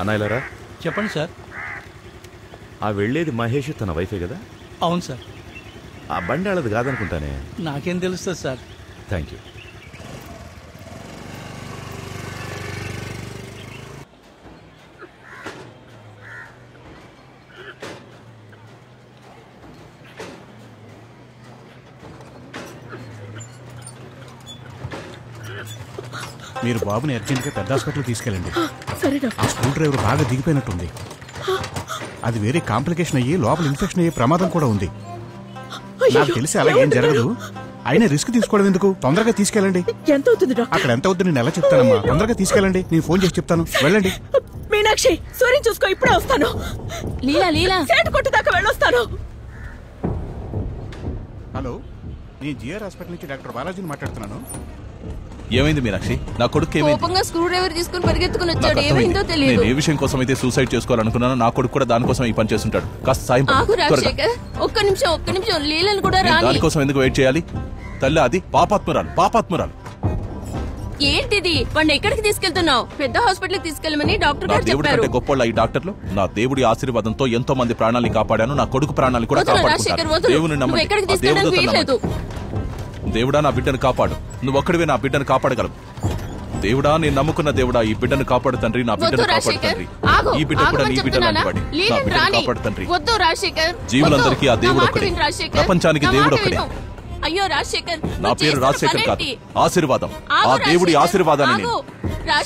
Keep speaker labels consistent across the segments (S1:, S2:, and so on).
S1: అన్నాయిలరా
S2: చెప్పండి సార్.
S1: ఆ వెళ్ళేది మహేష్ తన వైఫే కదా?
S2: అవును సార్.
S1: ఆ బండి వాళ్ళది కాదనుకుంటానే.
S2: నాకేం తెలుస్తుంది సార్.
S1: Thank you.
S3: మీరు బాబుని అర్జెంట్గా పెద్ద హాస్పిటల్ తీసుకెళ్ళండి.
S4: ఆ
S3: స్క్రూ డ్రైవర్ బాగా దిగిపోయినట్టుంది. అది వేరే కాంప్లికేషన్ అయ్యి లోపల ఇన్ఫెక్షన్ అయ్యే ప్రమాదం కూడా ఉంది. నాకు తెలిసి అలాగేం జరగదు. అయినా రిస్క్ తీసుకోవడం ఎందుకు? తొందరగా తీసుకెళ్ళండి.
S4: ఎంత అవుతుంది డాక్టర్?
S3: అక్కడ ఎంత అవుతుంది నేను ఎలా చెప్తానమ్మా? తొందరగా తీసుకెళ్ళండి, నేను ఫోన్ చేసి చెప్తాను. వెళ్ళండి.
S4: మీనాక్షి, సూర్యం చూసుకో, ఇప్పుడే వస్తాను.
S5: లీలా
S4: సేటు కొట్టు దాకా వెళ్ళొస్తాను.
S3: హలో, నేను జిఆర్ హాస్పిటల్ నుంచి డాక్టర్ బాలాజీని మాట్లాడుతున్నాను.
S6: ఏమైంది మీనాక్షి? నా కొడుకు ఏమైంది?
S5: కోపంగా స్క్రూ డ్రైవర్ తీసుకుని పరిగెత్తుకుని వచ్చాడు. ఏమైందో తెలియదు.
S6: నేను ఏ విషయం కోసం అయితే సూసైడ్ చేసుకోవాలనుకున్నానో నా కొడుకు కూడా దానికోసం ఈ పని చేస్తుంటాడు. కాస్త సాయం
S5: రాజశేఖర్, ఒక్క నిమిషం లీలను కూడా రాని.
S6: దానికోసం ఎందుకు వెయిట్ చేయాలి? తల్లి అది పాపాత్మురాలు.
S5: ఏంటిది? వాడిని ఎక్కడికి తీసుకెళ్తున్నావు? పెద్ద హాస్పిటల్ తీసుకెళ్ళమని డాక్టర్ గారు
S6: దేవుడి
S5: చెప్పారు.
S6: కంటే గొప్పోళ్ళ ఈ డాక్టర్లు. నా దేవుడి ఆశీర్వాదంతో ఎంతో మంది ప్రాణాలను కాపాడాను. నా కొడుకు ప్రాణాలను కూడా కాపాడుకుంటాను. దేవుని నమ్మండి. దేవుడా, నా బిడ్డను కాపాడు. నువ్వు ఒక్కడివే నా బిడ్డను కాపాడగలవు. దేవుడా, నేను నమ్ముకున్న దేవుడా, ఈ బిడ్డను కాపాడు తండ్రి. నా బిడ్డను కాపాడు తండ్రి. ఈ బిడ్డ కూడా నీ బిడ్డ లాంటివాడి. నా బిడ్డను కాపాడు తండ్రి. జీవులందరికీ ఆ దేవుడు ఒక్కడే. ప్రపంచానికి దేవుడు ఒక్కడే.
S5: అయ్యో రాజశేఖర్,
S6: నా పేరు రాజశేఖర్ కాదు, ఆశీర్వాదం. ఆ దేవుడి ఆశీర్వాదాన్ని నేను.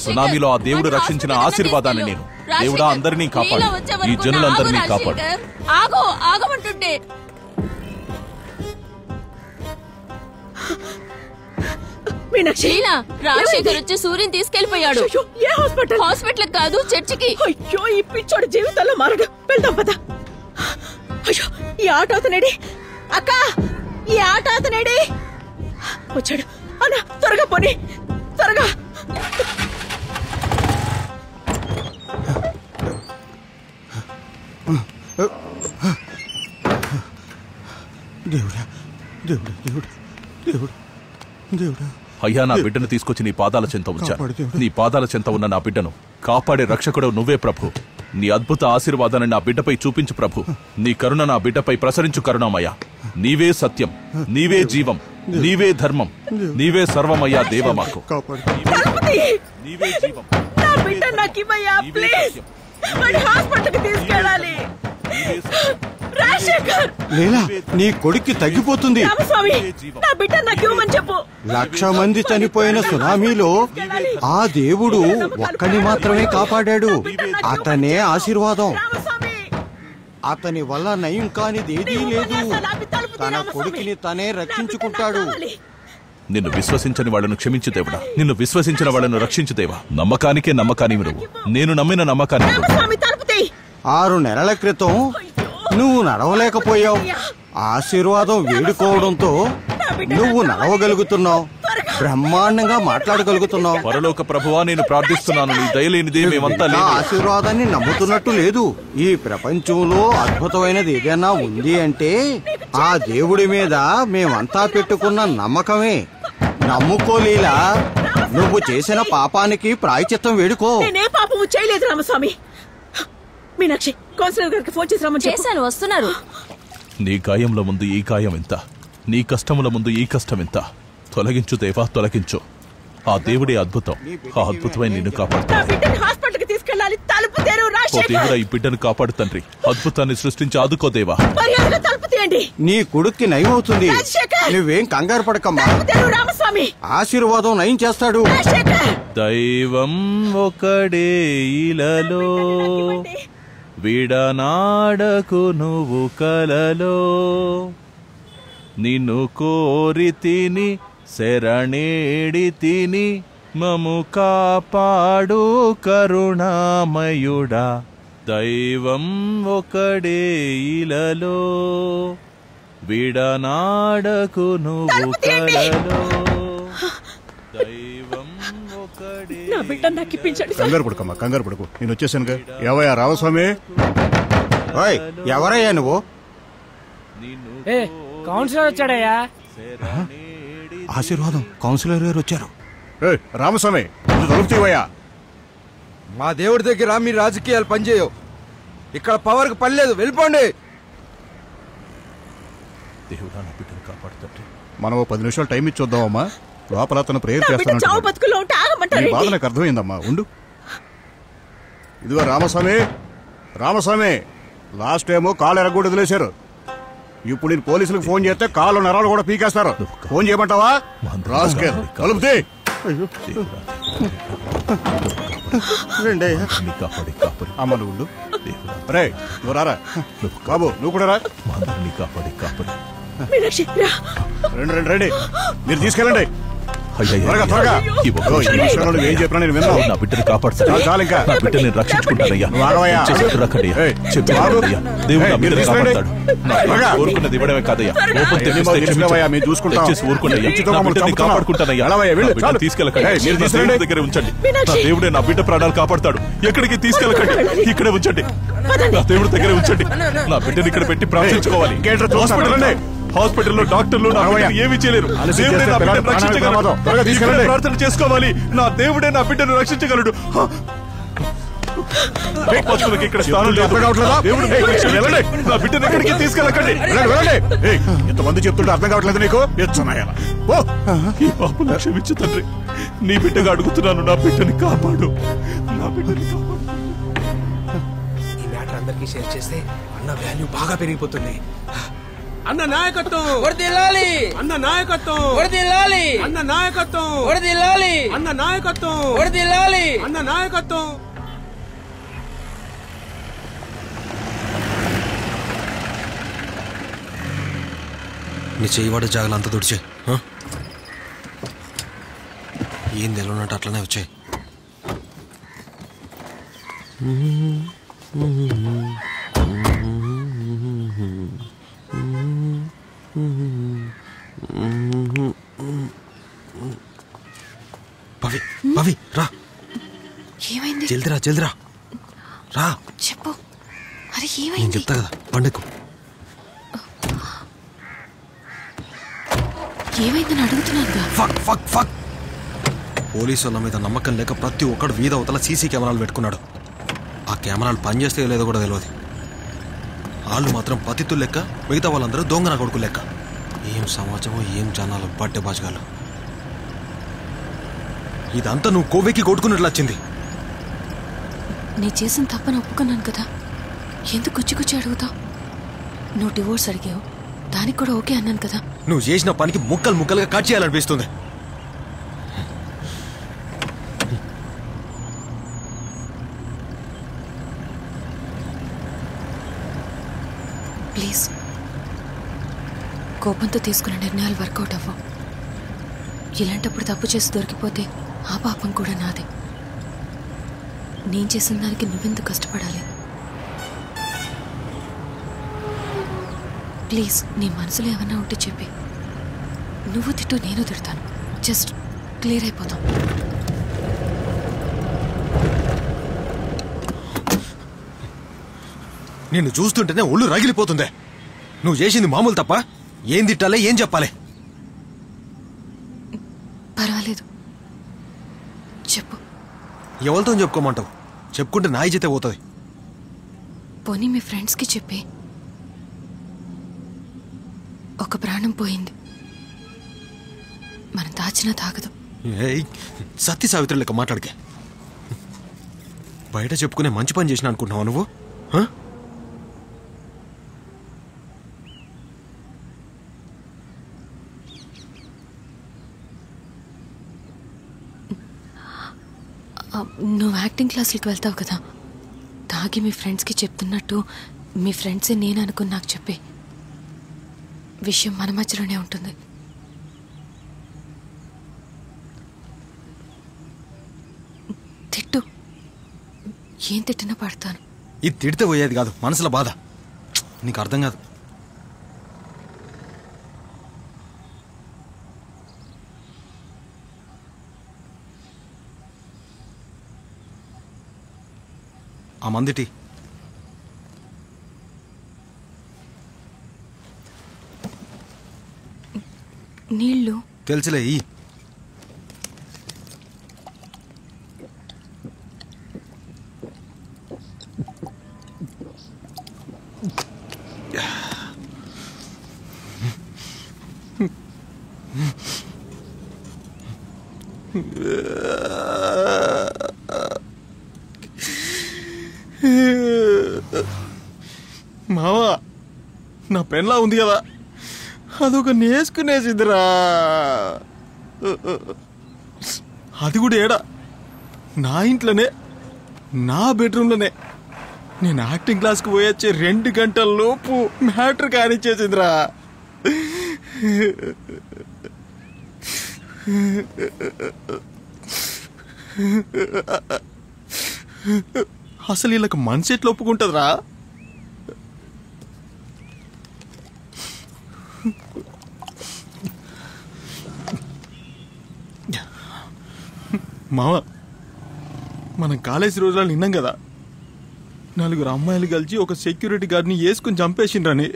S6: సునామీలో ఆ దేవుడు రక్షించిన ఆశీర్వాదాన్ని నేను. దేవుడా, అందరినీ కాపాడు. ఈ జనులందరినీ కాపాడు.
S5: ఆగమంటుంటే
S4: మీనాక్షి,
S5: రాజశేఖర్ వచ్చి సూర్యం తీసుకెళ్లిపోయాడు.
S4: ఏ హాస్పిటల్?
S5: హాస్పిటల్ కాదు, చర్చికి.
S4: అయ్యో, ఈ పిచ్చోడు జీవితంలో మారడు. వెళ్దాం పద. అయ్యో, ఈ ఆటో అతనేడి? అక్క, ఈ ఆటో అతనేడి? వచ్చాడు. అన్నా, త్వరగా పోనీ, త్వరగా.
S3: దేవుడా, దేవుడా, దేవుడా, దేవుడా, దేవుడా.
S6: అయ్యా, నా బిడ్డను తీసుకొచ్చి నీ పాదాల చెంత ఉంచాను. నీ పాదాల చెంత ఉన్న నా బిడ్డను కాపాడే రక్షకుడు నువ్వే ప్రభు. నీ అద్భుత ఆశీర్వాదాన్ని నా బిడ్డపై చూపించు ప్రభు. నీ కరుణ నా బిడ్డపై ప్రసరించు కరుణామయ్యా. నీవే సత్యం, నీవే జీవం, నీవే ధర్మం, నీవే సర్వమయ్యా. దేవ మాకు నీవే జీవం.
S4: నా బిడ్డ నాకు ఇవ్వయ్యా, ప్లీజ్. వాడి హాస్పిటల్కి తీసుకెళ్ళాలి. రాజశేఖర్,
S7: లీలా, నీ కొడుక్కి తగ్గిపోతుంది.
S4: రామస్వామి, నా బిడ్డ నాకు ఇవ్వమని చెప్పు.
S7: 1,00,000 మంది చనిపోయిన సునామీలో ఆ దేవుడు ఒక్కని మాత్రమే కాపాడాడు. అతనే ఆశీర్వాదం. అతని వల్ల నయం కానిదేదీ లేదు. తన కొడుకుని తనే రక్షించుకుంటాడు.
S6: నిన్ను విశ్వసించని వాళ్ళను క్షమించు దేవుడా. నిన్ను విశ్వసించిన వాళ్ళను రక్షించు దేవా. నమ్మకానికే నమ్మకాని నువ్వు. నేను నమ్మిన నమ్మకాన్ని
S7: 6 నెలల క్రితం నువ్వు నడవలేకపోయావు. ఆశీర్వాదం వేడుకోవడంతో నువ్వు నడవగలుగుతున్నావు, బ్రహ్మాండంగా మాట్లాడగలుగుతున్నావు.
S6: పరలోక ప్రభువా, నేను ప్రార్థిస్తున్నాను, నీ దయలేనిదే మేమంతా లేదు.
S7: ఆశీర్వాదాన్ని నమ్ముతున్నట్టు లేదు. ఈ ప్రపంచంలో అద్భుతమైనది ఏదైనా ఉంది అంటే ఆ దేవుడి మీద మేమంతా పెట్టుకున్న నమ్మకమే. నమ్ముకోలేలా. నువ్వు చేసిన పాపానికి ప్రాయశ్చిత్తం వేడుకో.
S4: నేనే పాపము చేయలేదు రామస్వామి. మీనాక్షి, కౌన్సిలర్ గారికి ఫోన్ చేసి రమ్మని
S5: చేశాను, వస్తున్నారు.
S6: నీ గాయంలో ముందు ఈ గాయం ఎంత, నీ కష్టముల ముందు ఈ కష్టం ఎంత. తొలగించు దేవా, తొలగించు. ఆ దేవుడే అద్భుతం. ఆ అద్భుతమైన నిన్ను కాపాడు.
S4: హాస్పిటల్కి తీసుకెళ్ళాలి. తలుపు తెరు
S6: ఓ దేవుడా, ఈ బిడ్డను కాపాడు తండ్రి. అద్భుతాన్ని సృష్టించి ఆదుకో దేవా.
S4: తలుపు తీయండి.
S7: నీ కొడుక్కి నయం అవుతుంది. నువ్వేం కంగారు పడకమ్మా.
S4: రామస్వామి
S7: ఆశీర్వాదం నయం చేస్తాడు.
S6: దైవం ఒకడే ఇలలో, విడనాడకు నువ్వు కలలో. నిన్ను కోరి తిని శరణేడి తిని, మము కాపాడు కరుణామయుడా. దైవం ఒకడే ఇలలో, విడనాడకు నువ్వు కలలో. దైవం ఒకడే.
S4: నా బిడ్డ నాకు ఇప్పించండి.
S3: కంగారు పడుకమ్మా, కంగారు పడుకు. నేను వచ్చేసానుగా. ఏవయ్యా రామస్వామి?
S7: ఎవరయ్యా నువ్వు?
S8: కౌన్సిలర్ వచ్చాడయ్యా.
S7: ఆశీర్వాదం కౌన్సిలర్ గారు వచ్చారు.
S3: రామస్వామి, తలుపుతీవయ్యా.
S8: మా దేవుడి దగ్గర మీ రాజకీయాలు పనిచేయవు. ఇక్కడ పవర్కి పని లేదు, వెళ్ళిపోండి.
S6: దేవుడా నా బిడ్డను కాపాడుతండ్రి.
S3: మనం 10 నిమిషాలు టైం ఇచ్చి చూద్దామమ్మా. లోపల అతను ప్రేయర్
S4: చావు
S3: చేస్తాను.
S4: బతుకులో ఉంటే ఆగమంటారు.
S3: బాధ నాకు అర్థమైందమ్మా, ఉండు. ఇదిగో రామస్వామి, లాస్ట్ టైము కాలు ఎరగొడ్డు వదిలేశారు. ఇప్పుడు నేను పోలీసులకు ఫోన్ చేస్తే కాళ్ళు నరాలు కూడా పీకేస్తారు. ఫోన్ చేయమంటావా? కలుపుతే అమ్మ నువ్వు ఉండు. రే నువ్వు రారా బాబు, నువ్వు కూడా రా. రండి మీరు తీసుకెళ్ళండి త్వరగా. ఏం చెప్పినా నేను విన్నాను.
S6: నా బిడ్డను కాపాడుతాను.
S3: చాలు ఇంకా.
S6: నా బిడ్డని నేను రక్షించుకుంటానయ్యా. కోరుకున్నది ఇవ్వడమే కాదయ్యా. తీసుకెళ్ళకండి. దగ్గర ఉంచండి. నా దేవుడే నా బిడ్డ ప్రాణాలు కాపాడతాడు. ఎక్కడికి తీసుకెళ్ళకండి, ఇక్కడే ఉంచండి. నా దేవుడి దగ్గరే ఉంచండి. నా బిడ్డని ఇక్కడ పెట్టి ప్రార్థించుకోవాలి. హాస్పిటల్లో డాక్టర్లు ఏమీ చేయలేరు. దేవుడే నా బిడ్డను రక్షించగలడు. ప్రార్థన చేసుకోవాలి. నా దేవుడే నా బిడ్డను రక్షించగలడు. ఇక్కడ స్థానం లేదు. దేవుడు నా బిడ్డను ఎక్కడికి తీసుకెళ్ళకండి.
S3: ఎంతమంది చెప్తుంటే అర్థం కావట్లేదు నీకు?
S6: ఈ పాపను క్షమించు తండ్రి. నీ బిడ్డగా అడుగుతున్నాను. నా బిడ్డని కాపాడు. నా బిడ్డని కాపాడు.
S9: ఈ మ్యాటర్ అందరికీ షేర్ చేస్తే అన్న వాల్యూ బాగా పెరిగిపోతుంది. అన్న నాయకత్వం
S10: వర్ధిల్లాలి.
S9: అన్న నాయకత్వం
S10: వర్ధిల్లాలి.
S9: అన్న నాయకత్వం
S10: వర్ధిల్లాలి.
S9: అన్న నాయకత్వం
S10: వర్ధిల్లాలి.
S9: అన్న నాయకత్వం.
S11: నీ చేయవాడే జాగలు అంతా దుడిచే. ఏం తెలియనట్టు అట్లనే వచ్చాయి. భవి రా.
S12: ఏమైంది?
S11: జల్దిరా రా.
S12: చెప్పు. అరే
S11: నేను
S12: ఏమైంది?
S11: చెప్తా కదా, పండుగ.
S12: ఏమైందని అడుగుతున్నాను.
S11: పోలీసు వాళ్ళ మీద నమ్మకం లేక ప్రతి ఒక్కడు వీధ అవతల సీసీ కెమెరాలు పెట్టుకున్నాడు. ఆ కెమెరాలు పనిచేస్తే లేదో కూడా తెలియదు. వాళ్ళు మాత్రం పతితులు లెక్క, మిగతా వాళ్ళందరూ దొంగన కొడుకు లెక్క. ఏం సమాజమో ఏం జనాలు బట్టే బాజగాలు. ఇదంతా నువ్వు కోవెక్కి కొట్టుకున్నట్లు వచ్చింది.
S12: నేను చేసిన తప్పని ఒప్పుకున్నాను కదా, ఎందుకు గుచ్చి అడుగుతావు? నువ్వు డివోర్స్ అడిగావు, దానికి కూడా ఓకే అన్నాను కదా.
S11: నువ్వు చేసిన పనికి ముక్కలుగా కట్ చేయాలనిపిస్తుంది.
S12: ప్లీజ్, కోపంతో తీసుకున్న నిర్ణయాలు వర్కౌట్ అవ్వవు. ఇలాంటప్పుడు తప్పు చేసి దొరికిపోతే ఆ పాపం కూడా నాదే. నేను చేసిన దానికి నువ్వెందుకు కష్టపడాలి? ప్లీజ్, నీ మనసులో ఏమన్నా ఉంటే చెప్పి. నువ్వు తిట్టు, నేను తిడతాను. జస్ట్ క్లియర్ అయిపోతాం.
S11: నిన్ను చూస్తుంటేనే ఒళ్ళు రగిలిపోతుందే. నువ్వు చేసింది మామూలు తప్ప? ఏం తిట్టాలే, ఏం చెప్పాలి?
S12: పర్వాలేదు, చెప్పు.
S11: ఎవరితో చెప్పుకోమంటావు? చెప్పుకుంటే నా ఇజ్జతే పోతుంది.
S12: పోనీ మీ ఫ్రెండ్స్కి చెప్పి. ఒక ప్రాణం పోయింది, మనం దాచినా తాగదు.
S11: సత్య సావిత్రి లెక్క మాట్లాడకే. బయట చెప్పుకునే మంచి పని చేసిన అనుకుంటున్నావా నువ్వు?
S12: నువ్వు యాక్టింగ్ క్లాసులకు వెళ్తావు కదా, తాగి మీ ఫ్రెండ్స్కి చెప్తున్నట్టు మీ ఫ్రెండ్సే నేను అనుకుని నాకు చెప్పే. విషయం మన మధ్యలోనే ఉంటుంది. తిట్టు, ఏం తిట్టినా పడతాను.
S11: ఇది తిడితే పోయేది కాదు, మనసులో బాధ. నీకు అర్థం కాదు. ఆ మందిటి
S12: నీళ్ళు
S11: తెలుసులే. ఈ మావా నా పెన్లా ఉంది కదా అదొక నేసుకునేసిద్దిరా. అది కూడా ఏడా నా ఇంట్లోనే నా బెడ్రూమ్లోనే. నేను యాక్టింగ్ క్లాస్కి పోయొచ్చే 2 గంటల లోపు మ్యాటర్ కానిచ్చేసిందిరా. అసలు వీళ్ళకి మనసు ఎట్లా ఒప్పుకుంటుందిరా? మామ మనం కాలేజీ రోజులు విన్నాం కదా, 4 అమ్మాయిలు కలిసి ఒక సెక్యూరిటీ గార్డ్ని వేసుకుని చంపేసిండ్రని.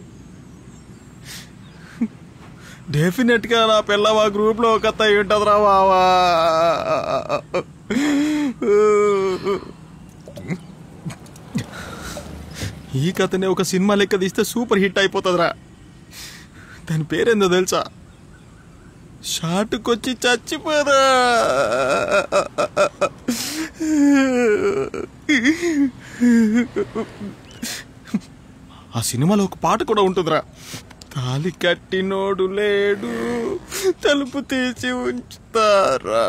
S11: డెఫినెట్ గా నా పిల్ల మా గ్రూప్ లో ఒక అత్తయ్య ఉంటదిరా బావా. ఈ కథనే ఒక సినిమా లెక్క తీస్తే సూపర్ హిట్ అయిపోతుందిరా. దాని పేరేందో తెలుసా? షాటుకొచ్చి చచ్చిపోదా. ఆ సినిమాలో ఒక పాట కూడా ఉంటుందిరా. తాలి కట్టినోడు లేడు తలుపు తీసి ఉంచుతారా.